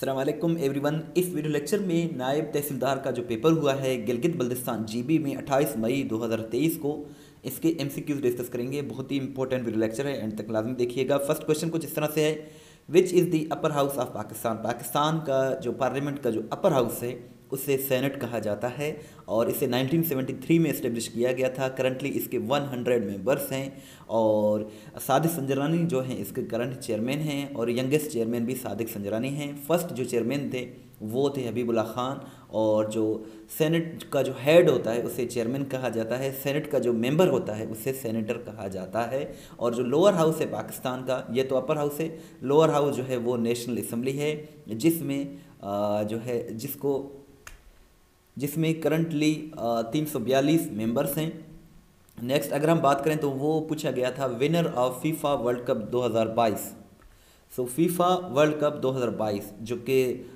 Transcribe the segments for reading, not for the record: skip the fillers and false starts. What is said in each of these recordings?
अस्सलामुअलैकुम एवरीवन। इस video lecture में नायब तहसीलदार का जो पेपर हुआ है गिलगित बल्तिस्तान जीबी में 28 मई 2023 को, इसके एमसीक्यूज डिस्कस करेंगे। बहुत ही इंपॉर्टेंट वीडियो लेक्चर है, एंड तक लाजमी देखिएगा। फर्स्ट क्वेश्चन कुछ इस तरह से है, विच is the upper house of Pakistan. Pakistan का जो पार्लियामेंट का जो अपर हाउस है उसे सेनेट कहा जाता है और इसे 1973 में इस्टेब्लिश किया गया था। करंटली इसके 100 मेंबर्स हैं और सादिक संजरानी जो हैं इसके करंट चेयरमैन हैं और यंगेस्ट चेयरमैन भी सादिक संजरानी हैं। फर्स्ट जो चेयरमैन थे वो थे हबीबुल्ला खान, और जो सेनेट का जो हेड होता है उसे चेयरमैन कहा जाता है। सेनेट का जो मेंबर होता है उसे सेनेटर कहा जाता है। और जो लोअर हाउस है पाकिस्तान का, ये तो अपर हाउस है, लोअर हाउस जो है वो नेशनल असम्बली है, जिसमें जो है जिसमें करंटली 342 मेंबर्स हैं। नेक्स्ट अगर हम बात करें तो वो पूछा गया था winner of FIFA world cup 2022। So FIFA world cup 2022 जो कि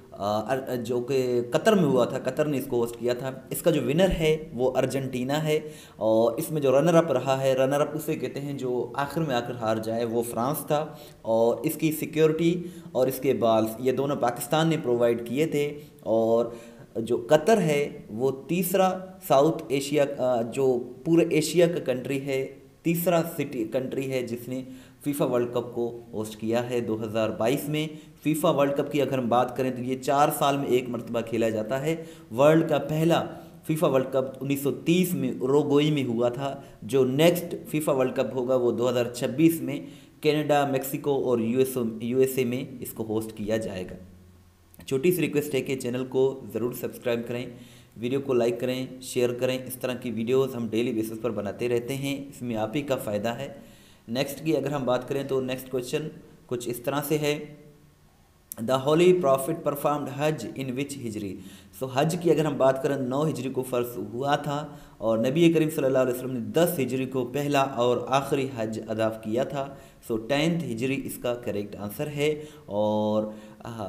कतर में हुआ था, कतर ने इसको होस्ट किया था। इसका जो विनर है वो अर्जेंटीना है और इसमें जो रनर अप रहा है, रनर अप उसे कहते हैं जो आखिर में आकर हार जाए, वो फ्रांस था। और इसकी सिक्योरिटी और इसके बाल्स ये दोनों पाकिस्तान ने प्रोवाइड किए थे। और जो कतर है वो तीसरा साउथ एशिया जो पूरे एशिया का कंट्री है, तीसरा सिटी कंट्री है जिसने फीफा वर्ल्ड कप को होस्ट किया है 2022 में। फीफा वर्ल्ड कप की अगर हम बात करें तो ये 4 साल में एक मरतबा खेला जाता है। वर्ल्ड का पहला फीफा वर्ल्ड कप 1930 में उरुग्वे में हुआ था। जो नेक्स्ट फीफा वर्ल्ड कप होगा वो 2026 में कनाडा, मेक्सिको और यूएसए में इसको होस्ट किया जाएगा। छोटी सी रिक्वेस्ट है कि चैनल को ज़रूर सब्सक्राइब करें, वीडियो को लाइक करें, शेयर करें। इस तरह की वीडियोस हम डेली बेसिस पर बनाते रहते हैं, इसमें आप ही का फ़ायदा है। नेक्स्ट की अगर हम बात करें तो नेक्स्ट क्वेश्चन कुछ इस तरह से है, द होली प्रॉफिट परफॉर्म्ड हज इन विच हिजरी। सो हज की अगर हम बात करें 9 हिजरी को फ़र्ज हुआ था और नबी करीम सल्लल्लाहु अलैहि वसल्लम ने 10 हिजरी को पहला और आखिरी हज अदा किया था। सो 10th हिजरी इसका करेक्ट आंसर है। और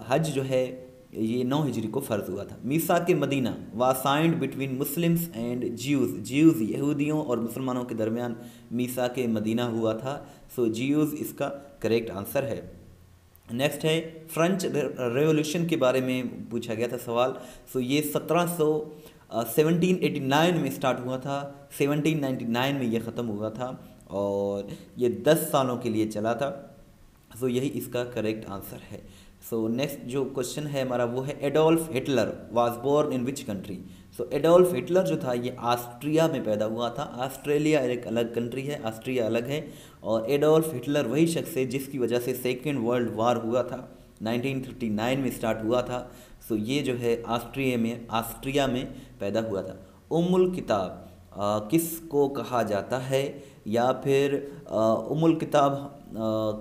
हज जो है ये 9 हिजरी को फ़र्ज हुआ था। मीसा के Medina was signed between Muslims and Jews यहूदियों और मुसलमानों के दरमियान मीसा के मदीना हुआ था। सो ज्यूज़ इसका करेक्ट आंसर है। नेक्स्ट है फ्रेंच रेवोल्यूशन के बारे में पूछा गया था सवाल। सो ये 1789 में स्टार्ट हुआ था, 1799 में ये ख़त्म हुआ था और ये 10 सालों के लिए चला था। सो यही इसका करेक्ट आंसर है। सो नेक्स्ट जो क्वेश्चन है हमारा वो है, Adolf Hitler was born in which country. So Adolf Hitler जो था ये ऑस्ट्रिया में पैदा हुआ था। ऑस्ट्रेलिया एक अलग कंट्री है, ऑस्ट्रिया अलग है। और एडोल्फ हिटलर वही शख्स है जिसकी वजह से सेकेंड वर्ल्ड वार हुआ था, 1939 में स्टार्ट हुआ था। सो ये जो है ऑस्ट्रिया में पैदा हुआ था। उम्मुल किताब किसको कहा जाता है, या फिर उम्मुल किताब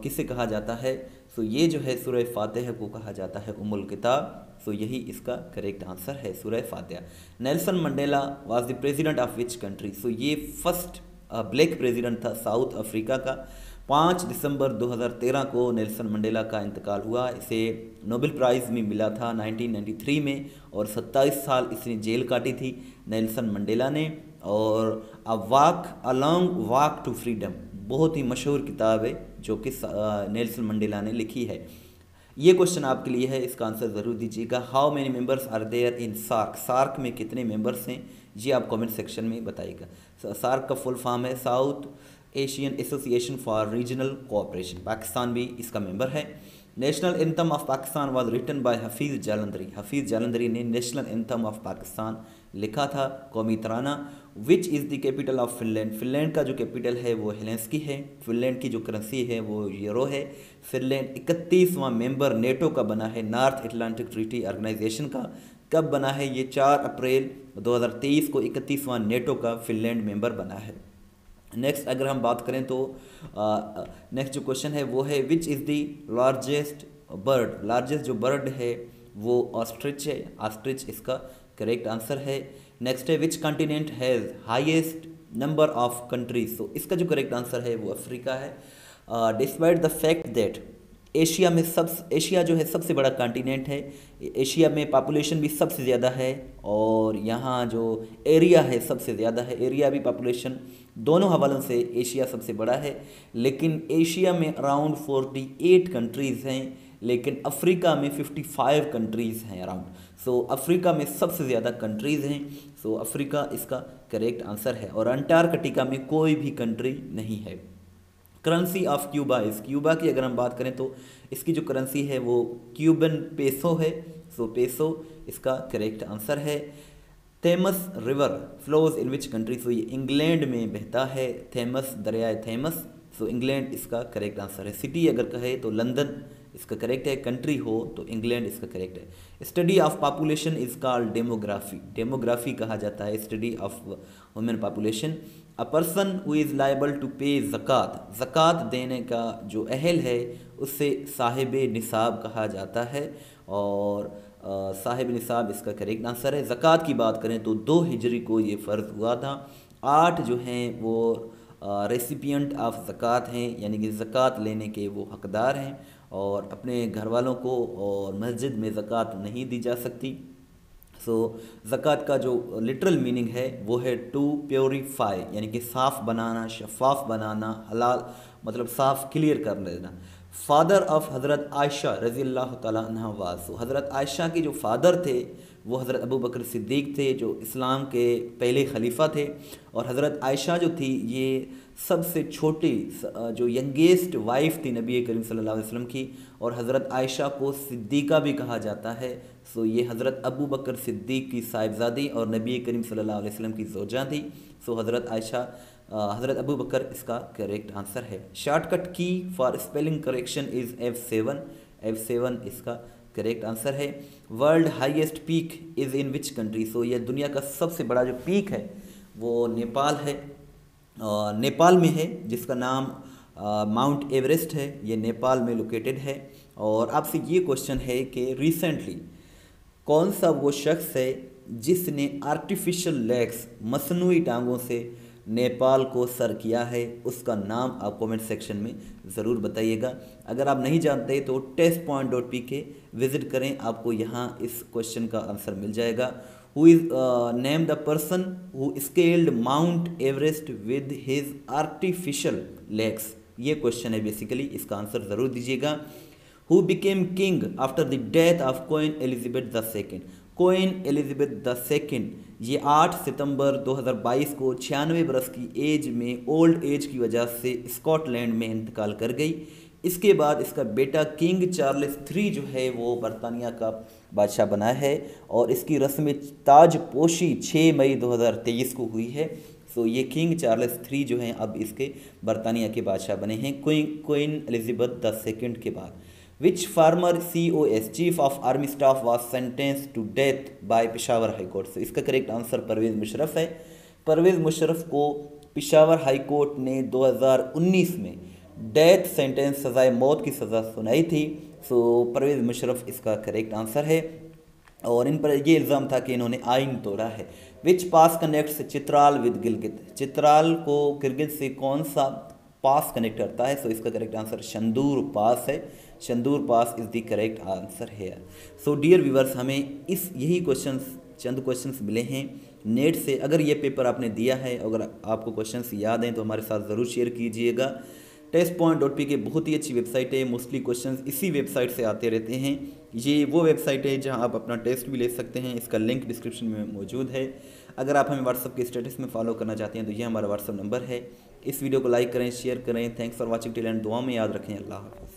किसे कहा जाता है। सो ये जो है सूरह फातिहा को कहा जाता है उम्मुल किताब। सो यही इसका करेक्ट आंसर है, सूरह फातिहा। Nelson Mandela was the president of which country. So ये फर्स्ट ब्लैक प्रेसिडेंट था साउथ अफ्रीका का। 5 दिसंबर 2013 को नेल्सन मंडेला का इंतकाल हुआ। इसे नोबेल प्राइज़ भी मिला था 1993 में और 27 साल इसने जेल काटी थी नेल्सन मंडेला ने। और a long walk to freedom बहुत ही मशहूर किताब है जो कि नेल्सन मंडेला ने लिखी है। ये क्वेश्चन आपके लिए है, इसका आंसर ज़रूर दीजिएगा। How many members are there in SAARC. SAARC में कितने मेंबर्स हैं जी आप कमेंट सेक्शन में बताइएगा। सार्क का फुल फॉर्म है South Asian Association for Regional Cooperation. Pakistan भी इसका मेंबर है। National anthem of Pakistan was written by Hafeez Jalandhari. Hafeez Jalandhari ने नेशनल एंथम ऑफ पाकिस्तान लिखा था, कौमी तराना। Which is the capital of Finland. Finland का जो कैपिटल है वो हेलेंस्की है। फिनलैंड की जो करेंसी है वो यूरो है। फिनलैंड 31वां मेंबर नेटो का बना है, नॉर्थ अटलांटिक ट्रीटी ऑर्गेनाइजेशन का। कब बना है ये? 4 अप्रैल 2023 को 31वां नेटो का फिनलैंड मेंबर बना है। नेक्स्ट अगर हम बात करें तो नेक्स्ट जो क्वेश्चन है वो है, विच is the largest bird. Largest जो बर्ड है वो ऑस्ट्रिच है। ऑस्ट्रिच इसका करेक्ट आंसर है। नेक्स्ट है, which continent has highest number of countries. So इसका जो करेक्ट आंसर है वो अफ्रीका है। Despite the fact that Asia जो है सबसे बड़ा कॉन्टिनेंट है। एशिया में पॉपुलेशन भी सबसे ज़्यादा है और यहाँ जो एरिया है सबसे ज़्यादा है। एरिया भी पॉपुलेशन दोनों हवालों से एशिया सबसे बड़ा है। लेकिन एशिया में अराउंड 48 कंट्रीज़ हैं लेकिन अफ्रीका में 55 कंट्रीज़ हैं अराउंड। सो अफ्रीका में सबसे ज़्यादा कंट्रीज़ हैं। सो अफ्रीका इसका करेक्ट आंसर है। और अंटार्कटिका में कोई भी कंट्री नहीं है। करेंसी ऑफ क्यूबा इस क्यूबा की अगर हम बात करें तो इसकी जो करेंसी है वो क्यूबन पेसो है। सो पेसो इसका करेक्ट आंसर है। Thames river flows in which country, so ये इंग्लैंड में बहता है। थेमस दरियाए थेमस, सो इंग्लैंड इसका करेक्ट आंसर है। सिटी अगर कहे तो लंदन इसका करेक्ट है। कंट्री हो तो इंग्लैंड इसका करेक्ट है। Study of population is called demography, demography कहा जाता है study of human population. A person who is liable to pay ज़कात, ज़कात देने का जो अहल है उससे साहिब निसाब कहा जाता है। और साहिब निसाब इसका करेक्ट आंसर है। ज़कात की बात करें तो 2 हिजरी को ये फ़र्ज हुआ था। 8 जो हैं वो रेसिपिएंट ऑफ ज़कात हैं, यानी कि ज़कात लेने के वो हकदार हैं और अपने घर वालों को और मस्जिद में ज़कात नहीं दी जा सकती। सो ज़कात का जो लिटरल मीनिंग है वो है टू प्योरीफाई, यानी कि साफ़ बनाना, शफाफ बनाना, हलाल मतलब साफ़ क्लियर कर देना। फादर ऑफ हज़रत आयशा रज़ी अल्लाह तआला अन्हा वास, हज़रत आयशा के जो फादर थे वो हज़रत अबू बकर सिद्दीक़ थे जो इस्लाम के पहले खलीफा थे। और हज़रत आयशा जो थी ये सबसे छोटी जो यंगेस्ट वाइफ थी नबी करीम सल्लल्लाहु अलैहि वसल्लम की। और हज़रत आयशा को सिद्दीक़ा भी कहा जाता है। सो ये हज़रत अबू बकर सिद्दीक़ की साहिबजादी और नबी करीम सल्लल्लाहु अलैहि वसल्लम की ज़ौजा थी। सो हज़रत आयशा हज़रत अबू बकर इसका करेक्ट आंसर है। शॉर्टकट की for spelling correction is F7, F7 इसका करेक्ट आंसर है। World highest peak is in which country, so यह दुनिया का सबसे बड़ा जो पीक है वो नेपाल है, नेपाल में है, जिसका नाम माउंट एवरेस्ट है। ये नेपाल में लोकेटेड है। और आपसे ये क्वेश्चन है कि रिसेंटली कौन सा वो शख्स है जिसने आर्टिफिशियल लेग्स मसनूई टांगों से नेपाल को सर किया है, उसका नाम आप कमेंट सेक्शन में ज़रूर बताइएगा। अगर आप नहीं जानते तो testpoint.pk विज़िट करें, आपको यहाँ इस क्वेश्चन का आंसर मिल जाएगा। Who is name the person who scaled mount Everest with his artificial legs, ये क्वेश्चन है बेसिकली, इसका आंसर ज़रूर दीजिएगा। Who became king after the death of queen Elizabeth the second, queen Elizabeth the second ये 8 सितंबर 2022 को 96 बरस की as में ओल्ड एज की वजह से स्कॉटलैंड में इंतकाल कर गई। इसके बाद इसका बेटा किंग चार्ल्स 3 जो है वो बरतानिया का बादशाह बना है और इसकी रस्म ताजपोशी 6 मई 2023 को हुई है। सो ये किंग चार्ल्स 3 जो हैं अब इसके बरतानिया के बादशाह बने हैं क्वीन एलिजाबेथ द सेकेंड के बाद। Which former COS chief of army staff was sentence to death by Peshawar high court, से इसका करेक्ट आंसर परवेज़ मुशर्रफ है। परवेज़ मुशर्रफ को पेशावर हाई कोर्ट ने 2019 में डेथ सेंटेंस सज़ाए मौत की सज़ा सुनाई थी। सो परवेज़ मुशर्रफ इसका करेक्ट आंसर है। और इन पर ये इल्ज़ाम था कि इन्होंने आइन तोड़ा है। विच पास कनेक्ट्स चित्राल विद गिलगित, चित्राल को गिलगित से कौन सा पास कनेक्ट करता है? सो इसका करेक्ट आंसर शंदूर पास है। Shandur pass is the correct answer है। सो डियर व्यूवर्स, हमें यही चंद क्वेश्चंस मिले हैं नेट से। अगर ये पेपर आपने दिया है, अगर आपको क्वेश्चंस याद हैं तो हमारे साथ ज़रूर शेयर कीजिएगा। testpoint.pk बहुत ही अच्छी वेबसाइट है, मोस्टली क्वेश्चंस इसी वेबसाइट से आते रहते हैं। ये वो वेबसाइट है जहां आप अपना टेस्ट भी ले सकते हैं, इसका लिंक डिस्क्रिप्शन में मौजूद है। अगर आप हमें व्हाट्सअप के स्टेटस में फॉलो करना चाहते हैं तो ये हमारा व्हाट्सअप नंबर है। इस वीडियो को लाइक करें, शेयर करें। Thanks for watching till and, दुआ में याद रखें। अल्लाह हाफ़िज़।